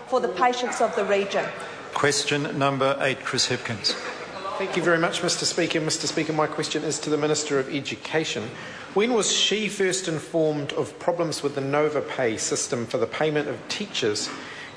for the patients of the region. Question number 8, Chris Hipkins. Thank you very much, Mr Speaker. Mr Speaker, my question is to the Minister of Education. When was she first informed of problems with the Novopay system for the payment of teachers,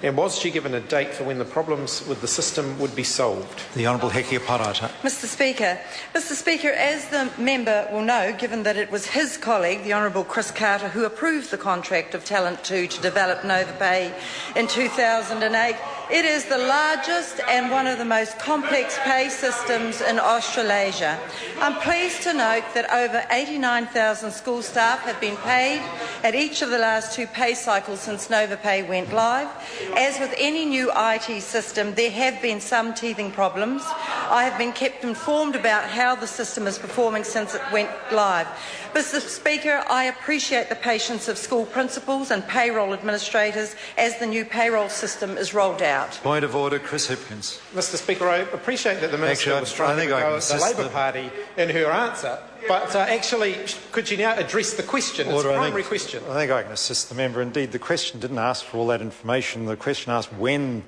and was she given a date for when the problems with the system would be solved? The Honourable Hekia Parata. Mr Speaker, as the member will know, given that it was his colleague, the Honourable Chris Carter, who approved the contract of Talent 2 to develop Novopay in 2008, it is the largest and one of the most complex pay systems in Australasia. I'm pleased to note that over 89,000 school staff have been paid at each of the last 2 pay cycles since Novopay went live. As with any new IT system, there have been some teething problems. I have been kept informed about how the system is performing since it went live. Mr Speaker, I appreciate the patience of school principals and payroll administrators as the new payroll system is rolled out. Point of order, Chris Hipkins. Mr Speaker, I appreciate that the Minister was trying to go at the Labour Party in her answer, but actually, could she now address the question? It's a primary question. I think I can assist the member. Indeed, the question didn't ask for all that information. The question asked when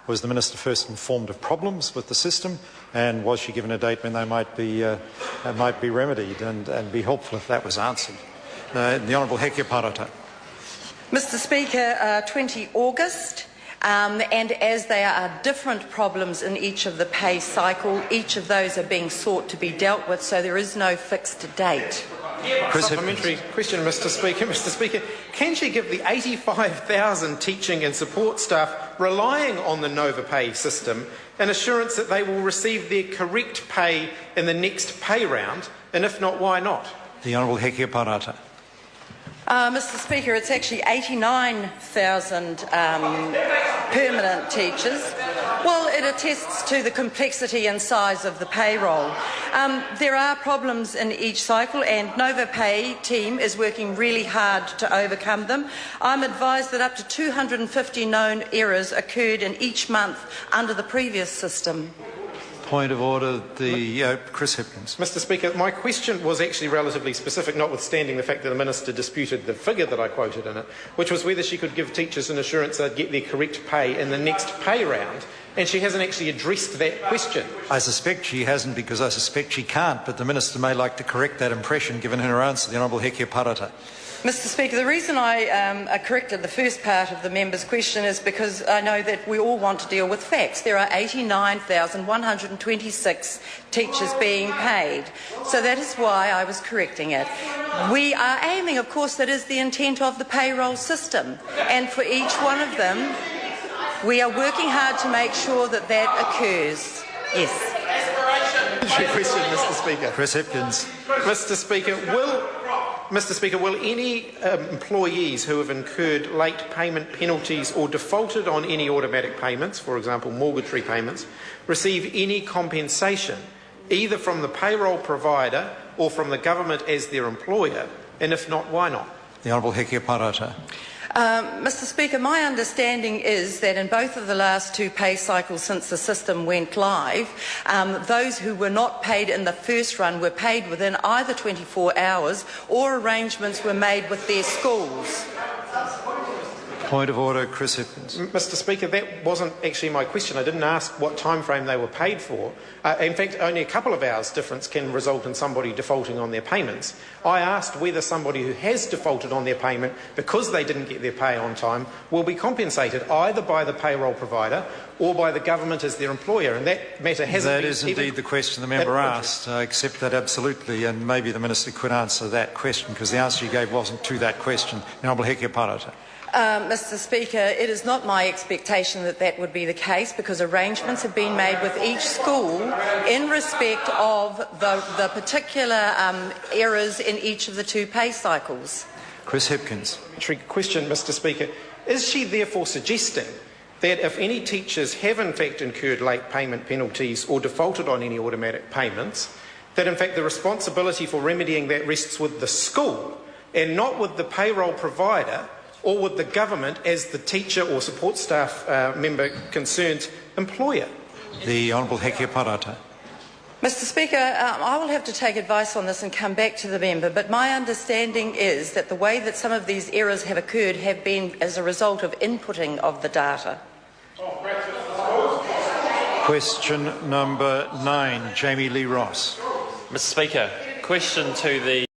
was the Minister first informed of problems with the system, and was she given a date when they might be remedied, and be helpful if that was answered. The Honourable Hekia Parata. Mr Speaker, 20 August. And as there are different problems in each of the pay cycle, each of those are being sought to be dealt with, so there is no fixed date. Supplementary question, Mr Speaker. Mr Speaker, can she give the 85,000 teaching and support staff relying on the Novopay system an assurance that they will receive their correct pay in the next pay round, and if not, why not? The Honourable Hekia Parata. Mr Speaker, it's actually 89,000 permanent teachers. Well, it attests to the complexity and size of the payroll. There are problems in each cycle, and Novopay team is working really hard to overcome them. I'm advised that up to 250 known errors occurred in each month under the previous system. Point of order, Chris Hipkins. Mr Speaker, my question was actually relatively specific, notwithstanding the fact that the Minister disputed the figure that I quoted in it, which was whether she could give teachers an assurance they'd get their correct pay in the next pay round, and she hasn't actually addressed that question. I suspect she hasn't, because I suspect she can't, but the Minister may like to correct that impression given her answer. The Honourable Hekia Parata. Mr Speaker, the reason I corrected the first part of the member's question is because I know that we all want to deal with facts. There are 89,126 teachers being paid, so that is why I was correcting it. We are aiming, of course, that is the intent of the payroll system, and for each one of them, we are working hard to make sure that that occurs. Yes. Question, Mr Speaker. Chris Hipkins. Mr Speaker, will any employees who have incurred late payment penalties or defaulted on any automatic payments, for example mortgage repayments, receive any compensation, either from the payroll provider or from the government as their employer, and if not, why not? The Honourable Hekia Parata. Mr Speaker, my understanding is that in both of the last 2 pay cycles since the system went live, those who were not paid in the first run were paid within either 24 hours or arrangements were made with their schools. Point of order, Chris Hipkins. Mr Speaker, that wasn't actually my question. I didn't ask what time frame they were paid for. In fact, only a couple of hours difference can result in somebody defaulting on their payments. I asked whether somebody who has defaulted on their payment because they didn't get their pay on time will be compensated either by the payroll provider or by the government as their employer, and that matter hasn't been... That is indeed the question the member asked. I accept that absolutely, and maybe the Minister could answer that question, because the answer you gave wasn't to that question. The Honourable Hekia Parata. Mr Speaker, it is not my expectation that that would be the case, because arrangements have been made with each school in respect of the particular errors in each of the 2 pay cycles. Chris Hipkins. Question, Mr Speaker. Is she therefore suggesting that if any teachers have in fact incurred late payment penalties or defaulted on any automatic payments, that in fact the responsibility for remedying that rests with the school and not with the payroll provider or with the government as the teacher or support staff member concerned employer? The Honourable Hekia Parata. Mr Speaker, I will have to take advice on this and come back to the member, but my understanding is that the way that some of these errors have occurred have been as a result of inputting of the data. Question number 9, Jamie Lee Ross. Mr. Speaker, question to the